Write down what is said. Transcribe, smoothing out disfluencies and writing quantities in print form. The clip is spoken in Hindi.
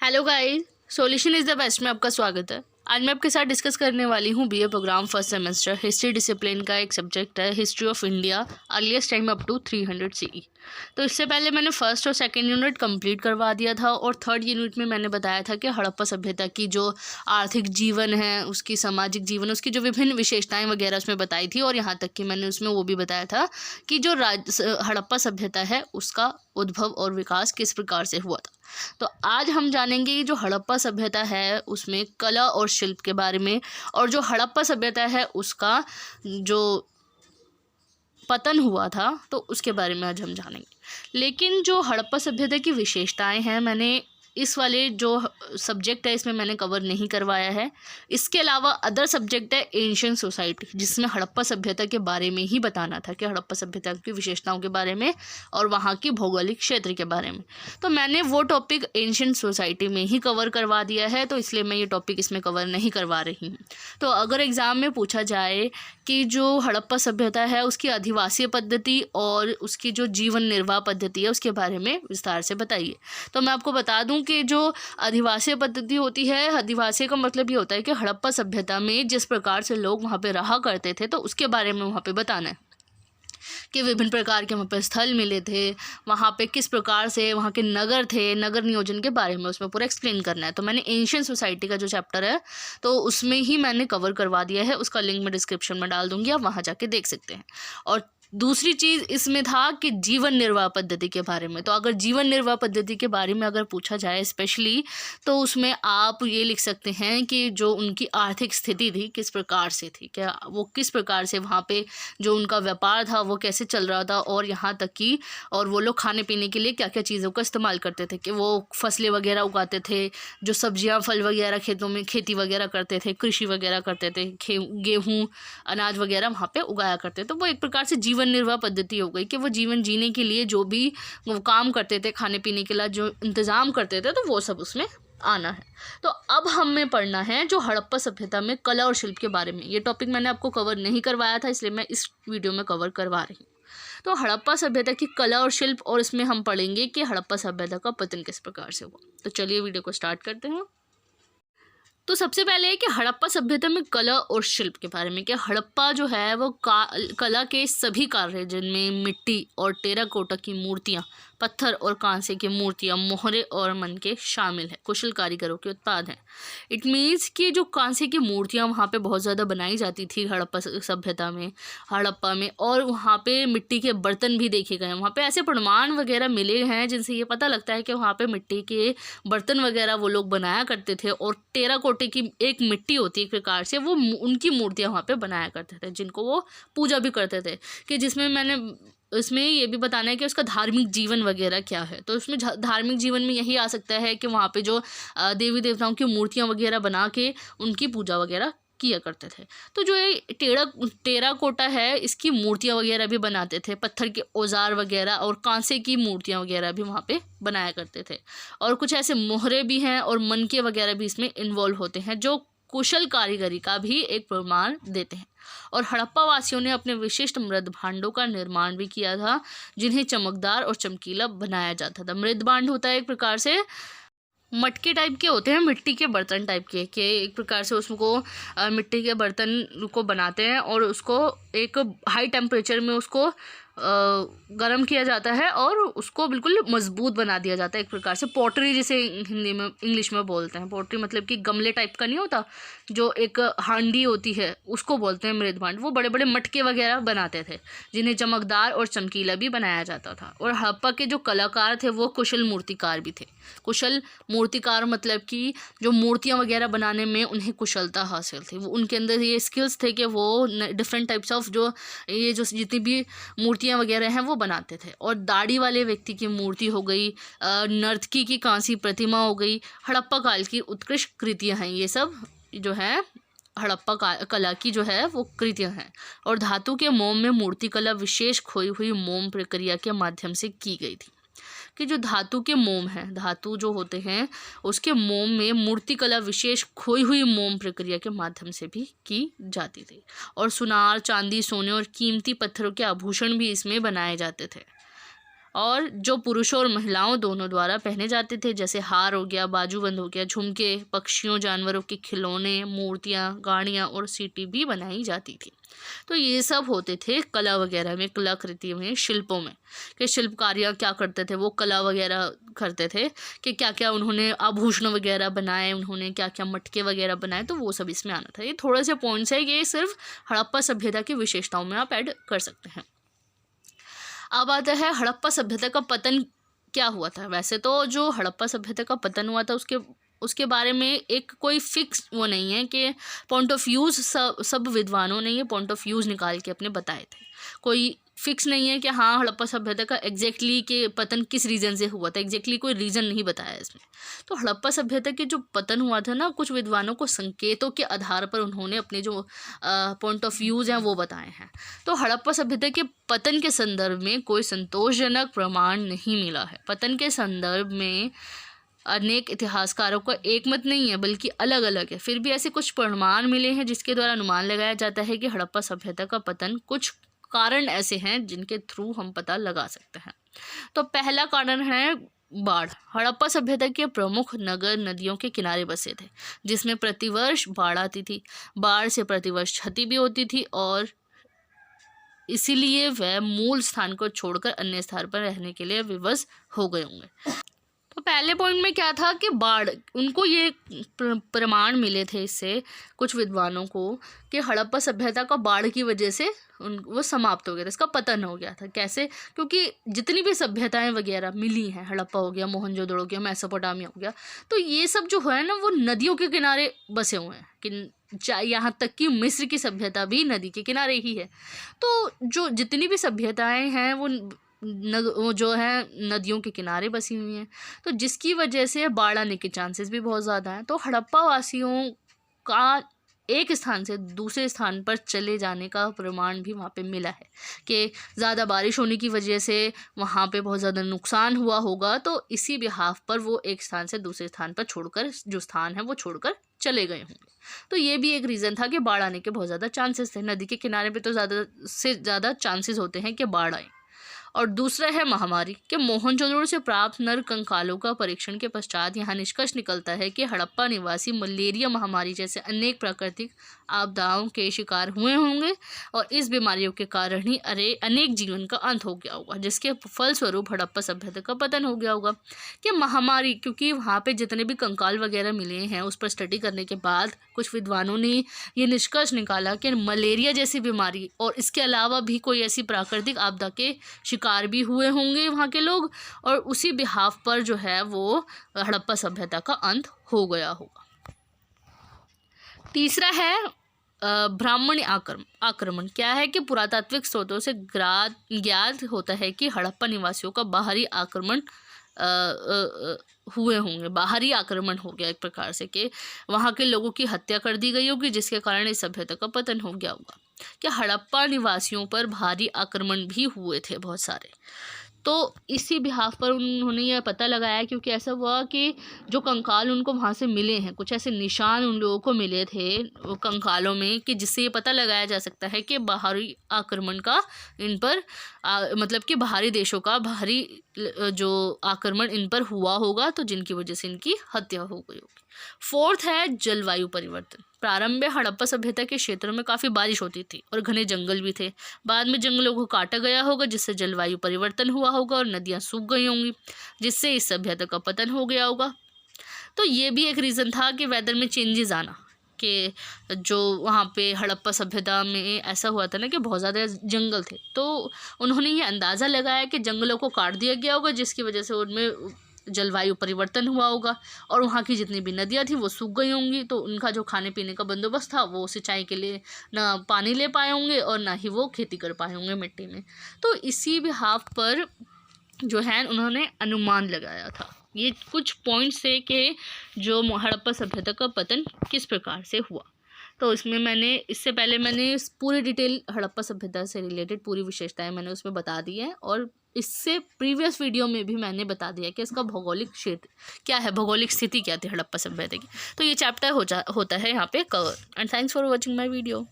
Hello guys, solution is the best में आपका स्वागत है। आज मैं आपके साथ डिस्कस करने वाली हूँ BA programme first semester history discipline का एक सब्जेक्ट है history of India earliest time up to 300 CE। तो इससे पहले मैंने फर्स्ट और सेकंड यूनिट कंप्लीट करवा दिया था और थर्ड यूनिट में मैंने बताया था कि हड़प्पा सभ्यता की जो आर्थिक जीवन है, उसकी सामाजिक जीवन, उसकी जो विभिन्न विशेषताएँ वगैरह उसमें बताई थी और यहाँ तक कि मैंने उसमें वो भी बताया था कि जो हड़प्पा सभ्यता है उसका उद्भव और विकास किस प्रकार से हुआ था। तो आज हम जानेंगे कि जो हड़प्पा सभ्यता है उसमें कला और शिल्प के बारे में, और जो हड़प्पा सभ्यता है उसका जो पतन हुआ था तो उसके बारे में आज हम जानेंगे। लेकिन जो हड़प्पा सभ्यता की विशेषताएं हैं मैंने इस वाले जो सब्जेक्ट है इसमें मैंने कवर नहीं करवाया है। इसके अलावा अदर सब्जेक्ट है एंशिएंट सोसाइटी, जिसमें हड़प्पा सभ्यता के बारे में ही बताना था कि हड़प्पा सभ्यता की विशेषताओं के बारे में और वहाँ की भौगोलिक क्षेत्र के बारे में। तो मैंने वो टॉपिक एंशिएंट सोसाइटी में ही कवर करवा दिया है, तो इसलिए मैं ये टॉपिक इसमें कवर नहीं करवा रही हूँ। तो अगर एग्ज़ाम में पूछा जाए कि जो हड़प्पा सभ्यता है उसकी अधिवासीय पद्धति और उसकी जो जीवन निर्वाह पद्धति है उसके बारे में विस्तार से बताइए, तो मैं आपको बता दूं कि जो अधिवासीय पद्धति होती है, अधिवासीय का मतलब ये होता है कि हड़प्पा सभ्यता में जिस प्रकार से लोग वहाँ पे रहा करते थे तो उसके बारे में वहाँ पे बताना है कि विभिन्न प्रकार के वहाँ पे स्थल मिले थे, वहाँ पे किस प्रकार से वहाँ के नगर थे, नगर नियोजन के बारे में उसमें पूरा एक्सप्लेन करना है। तो मैंने एंशिएंट सोसाइटी का जो चैप्टर है तो उसमें ही मैंने कवर करवा दिया है, उसका लिंक मैं डिस्क्रिप्शन में डाल दूँगी, आप वहाँ जाके देख सकते हैं। और दूसरी चीज़ इसमें था कि जीवन निर्वाह पद्धति के बारे में। तो अगर जीवन निर्वाह पद्धति के बारे में अगर पूछा जाए स्पेशली, तो उसमें आप ये लिख सकते हैं कि जो उनकी आर्थिक स्थिति थी किस प्रकार से थी, क्या वो किस प्रकार से वहाँ पे जो उनका व्यापार था वो कैसे चल रहा था, और यहाँ तक कि और वो लोग खाने पीने के लिए क्या क्या चीज़ों का इस्तेमाल करते थे, कि वो फसलें वगैरह उगाते थे, जो सब्जियाँ फल वगैरह खेतों में खेती वगैरह करते थे, कृषि वगैरह करते थे, गेहूँ अनाज वगैरह वहाँ पे उगाया करते थे। तो वो एक प्रकार से जीवन निर्वाह पद्धति हो गई कि वो जीवन जीने के लिए जो भी वो काम करते थे, खाने पीने के लिए जो इंतज़ाम करते थे, तो वो सब उसमें आना है। तो अब हमें पढ़ना है जो हड़प्पा सभ्यता में कला और शिल्प के बारे में। ये टॉपिक मैंने आपको कवर नहीं करवाया था, इसलिए मैं इस वीडियो में कवर करवा रही हूँ। तो हड़प्पा सभ्यता की कला और शिल्प, और इसमें हम पढ़ेंगे कि हड़प्पा सभ्यता का पतन किस प्रकार से हुआ। तो चलिए वीडियो को स्टार्ट करते हैं। तो सबसे पहले है कि हड़प्पा सभ्यता में कला और शिल्प के बारे में, कि हड़प्पा जो है वो कला के सभी कार्य जिनमें मिट्टी और टेराकोटा की मूर्तियाँ, पत्थर और कांसे की मूर्तियाँ, मोहरे और मनके शामिल है, कुशल कारीगरों के उत्पाद हैं। इट मीन्स कि जो कांसे की मूर्तियाँ वहाँ पे बहुत ज़्यादा बनाई जाती थी हड़प्पा सभ्यता में, हड़प्पा में, और वहाँ पे मिट्टी के बर्तन भी देखे गए हैं। वहाँ पे ऐसे प्रमाण वगैरह मिले हैं जिनसे ये पता लगता है कि वहाँ पे मिट्टी के बर्तन वगैरह वो लोग बनाया करते थे, और टेराकोटे की एक मिट्टी होती है एक प्रकार से, वो उनकी मूर्तियाँ वहाँ पे बनाया करते थे जिनको वो पूजा भी करते थे। कि जिसमें मैंने इसमें ये भी बताना है कि उसका धार्मिक जीवन वगैरह क्या है। तो उसमें धार्मिक जीवन में यही आ सकता है कि वहाँ पे जो देवी देवताओं की मूर्तियाँ वगैरह बना के उनकी पूजा वगैरह किया करते थे। तो जो ये टेराकोटा है इसकी मूर्तियाँ वगैरह भी बनाते थे, पत्थर के औजार वगैरह और कांसे की मूर्तियाँ वगैरह भी वहाँ पे बनाया करते थे। और कुछ ऐसे मोहरे भी हैं और मनके वगैरह भी इसमें इन्वॉल्व होते हैं जो कुशल कारीगरी का भी एक प्रमाण देते हैं। और हड़प्पा वासियों ने अपने विशिष्ट मृद भांडों का निर्माण भी किया था जिन्हें चमकदार और चमकीला बनाया जाता था। मृद भांड होता है एक प्रकार से मटके टाइप के होते हैं, मिट्टी के बर्तन टाइप के, कि एक प्रकार से उसको मिट्टी के बर्तन को बनाते हैं और उसको एक हाई टेम्परेचर में उसको गर्म किया जाता है और उसको बिल्कुल मजबूत बना दिया जाता है। एक प्रकार से पॉटरी जिसे हिंदी में इंग्लिश में बोलते हैं। पॉटरी मतलब कि गमले टाइप का नहीं होता, जो एक हांडी होती है उसको बोलते हैं मृद भांड। वो बड़े बड़े मटके वगैरह बनाते थे जिन्हें चमकदार और चमकीला भी बनाया जाता था। और हड़प्पा के जो कलाकार थे वो कुशल मूर्तिकार भी थे। कुशल मूर्तिकार मतलब कि जो मूर्तियाँ वगैरह बनाने में उन्हें कुशलता हासिल थी, वो उनके अंदर ये स्किल्स थे कि वो डिफरेंट टाइप्स ऑफ जो ये जो जितनी भी मूर्तियाँ वगैरह हैं वो बनाते थे। और दाढ़ी वाले व्यक्ति की मूर्ति हो गई, नर्तकी की कांसी प्रतिमा हो गई, हड़प्पा काल की उत्कृष्ट कृतियाँ हैं। ये सब जो है हड़प्पा कला की जो है वो कृतियाँ हैं। और धातु के मोम में मूर्ति कला विशेष खोई हुई मोम प्रक्रिया के माध्यम से की गई थी। कि जो धातु के मोम हैं, धातु जो होते हैं उसके मोम में मूर्तिकला विशेष खोई हुई मोम प्रक्रिया के माध्यम से भी की जाती थी। और सुनार, चांदी, सोने और कीमती पत्थरों के आभूषण भी इसमें बनाए जाते थे। और जो पुरुषों और महिलाओं दोनों द्वारा पहने जाते थे, जैसे हार हो गया, बाजूबंद हो गया, झुमके, पक्षियों जानवरों के खिलौने, मूर्तियाँ, गाड़ियाँ और सीटी भी बनाई जाती थी। तो ये सब होते थे कला वगैरह में, कलाकृति में, शिल्पों में, कि शिल्पकारियाँ क्या करते थे, वो कला वगैरह करते थे कि क्या क्या उन्होंने आभूषण वगैरह बनाए, उन्होंने क्या क्या मटके वगैरह बनाए, तो वो सब इसमें आना था। ये थोड़े से पॉइंट्स है, ये सिर्फ हड़प्पा सभ्यता की विशेषताओं में आप ऐड कर सकते हैं। अब आता है हड़प्पा सभ्यता का पतन क्या हुआ था। वैसे तो जो हड़प्पा सभ्यता का पतन हुआ था उसके बारे में एक कोई फिक्स वो नहीं है कि पॉइंट ऑफ व्यूज़ सब विद्वानों ने ये पॉइंट ऑफ व्यूज़ निकाल के अपने बताए थे। कोई फिक्स नहीं है कि हाँ हड़प्पा सभ्यता का एग्जैक्टली के पतन किस रीज़न से हुआ था, एग्जैक्टली कोई रीज़न नहीं बताया इसमें। तो हड़प्पा सभ्यता के जो पतन हुआ था ना, कुछ विद्वानों को संकेतों के आधार पर उन्होंने अपने जो पॉइंट ऑफ व्यूज़ हैं वो बताए हैं। तो हड़प्पा सभ्यता के पतन के संदर्भ में कोई संतोषजनक प्रमाण नहीं मिला है। पतन के संदर्भ में अनेक इतिहासकारों का एक मत नहीं है, बल्कि अलग अलग है। फिर भी ऐसे कुछ प्रमाण मिले हैं जिसके द्वारा अनुमान लगाया जाता है कि हड़प्पा सभ्यता का पतन कुछ कारण ऐसे हैं जिनके थ्रू हम पता लगा सकते हैं। तो पहला कारण है बाढ़। हड़प्पा सभ्यता के प्रमुख नगर नदियों के किनारे बसे थे, जिसमें प्रतिवर्ष बाढ़ आती थी। बाढ़ से प्रतिवर्ष क्षति भी होती थी और इसीलिए वह मूल स्थान को छोड़कर अन्य स्थान पर रहने के लिए विवश हो गए होंगे। तो पहले पॉइंट में क्या था कि बाढ़, उनको ये प्रमाण मिले थे इससे कुछ विद्वानों को कि हड़प्पा सभ्यता का बाढ़ की वजह से वो समाप्त हो गया था, इसका पतन हो गया था। कैसे? क्योंकि जितनी भी सभ्यताएं वगैरह मिली हैं, हड़प्पा हो गया, मोहनजोदड़ो हो गया, मेसोपोटामिया हो गया, तो ये सब जो है ना वो नदियों के किनारे बसे हुए हैं। कि यहाँ तक कि मिस्र की सभ्यता भी नदी के किनारे ही है। तो जो जितनी भी सभ्यताएं हैं वो जो है नदियों के किनारे बसी हुई हैं, तो जिसकी वजह से बाढ़ आने के चांसेस भी बहुत ज़्यादा हैं। तो हड़प्पा वासियों का एक स्थान से दूसरे स्थान पर चले जाने का प्रमाण भी वहाँ पे मिला है कि ज़्यादा बारिश होने की वजह से वहाँ पे बहुत ज़्यादा नुकसान हुआ होगा, तो इसी बिहाफ पर वो एक स्थान से दूसरे स्थान पर छोड़कर जो स्थान है वो छोड़कर चले गए होंगे। तो ये भी एक रीज़न था कि बाढ़ आने के बहुत ज़्यादा चांसेस थे। नदी के किनारे पे तो ज़्यादा से ज़्यादा चांसेस होते हैं कि बाढ़ आए। और दूसरा है महामारी कि मोहनजोदड़ो से प्राप्त नर कंकालों का परीक्षण के पश्चात यहाँ निष्कर्ष निकलता है कि हड़प्पा निवासी मलेरिया महामारी जैसे अनेक प्राकृतिक आपदाओं के शिकार हुए होंगे और इस बीमारियों के कारण ही अनेक जीवन का अंत हो गया होगा, जिसके फलस्वरूप हड़प्पा सभ्यता का पतन हो गया होगा। कि महामारी, क्योंकि वहाँ पे जितने भी कंकाल वगैरह मिले हैं उस पर स्टडी करने के बाद कुछ विद्वानों ने ये निष्कर्ष निकाला कि मलेरिया जैसी बीमारी और इसके अलावा भी कोई ऐसी प्राकृतिक आपदा के शिकार भी हुए होंगे वहाँ के लोग, और उसी बिहाफ पर जो है वो हड़प्पा सभ्यता का अंत हो गया होगा। तीसरा है ब्राह्मण आक्रमण। क्या है कि पुरातात्विक स्रोतों से ज्ञात होता है कि हड़प्पा निवासियों का बाहरी आक्रमण हुए होंगे, बाहरी आक्रमण हो गया एक प्रकार से, कि वहाँ के लोगों की हत्या कर दी गई होगी, जिसके कारण इस सभ्यता का पतन हो गया होगा। कि हड़प्पा निवासियों पर भारी आक्रमण भी हुए थे बहुत सारे। तो इसी बिहाफ पर उन्होंने यह पता लगाया, क्योंकि ऐसा हुआ कि जो कंकाल उनको वहाँ से मिले हैं, कुछ ऐसे निशान उन लोगों को मिले थे वो कंकालों में, कि जिससे ये पता लगाया जा सकता है कि बाहरी आक्रमण का इन पर मतलब कि बाहरी देशों का बाहरी जो आक्रमण इन पर हुआ होगा, तो जिनकी वजह से इनकी हत्या हो गई होगी। फोर्थ है जलवायु परिवर्तन। प्रारंभ में हड़प्पा सभ्यता के क्षेत्रों में काफ़ी बारिश होती थी और घने जंगल भी थे। बाद में जंगलों को काटा गया होगा, जिससे जलवायु परिवर्तन हुआ होगा और नदियाँ सूख गई होंगी, जिससे इस सभ्यता का पतन हो गया होगा। तो ये भी एक रीज़न था कि वेदर में चेंजेस आना, कि जो वहाँ पे हड़प्पा सभ्यता में ऐसा हुआ था ना कि बहुत ज़्यादा जंगल थे, तो उन्होंने ये अंदाज़ा लगाया कि जंगलों को काट दिया गया होगा, जिसकी वजह से उनमें जलवायु परिवर्तन हुआ होगा और वहाँ की जितनी भी नदियाँ थी वो सूख गई होंगी। तो उनका जो खाने पीने का बंदोबस्त था वो सिंचाई के लिए ना पानी ले पाए होंगे और ना ही वो खेती कर पाए होंगे मिट्टी में। तो इसी बिहाफ पर जो है उन्होंने अनुमान लगाया था। ये कुछ पॉइंट्स थे कि जो हड़प्पा सभ्यता का पतन किस प्रकार से हुआ। तो इसमें इससे पहले मैंने पूरी डिटेल हड़प्पा सभ्यता से रिलेटेड पूरी विशेषताएं मैंने उसमें बता दी हैं, और इससे प्रीवियस वीडियो में भी मैंने बता दिया कि इसका भौगोलिक क्षेत्र क्या है, भौगोलिक स्थिति क्या थी हड़प्पा सभ्यता की। तो ये चैप्टर होता है यहाँ पे cover. And thanks for watching my video.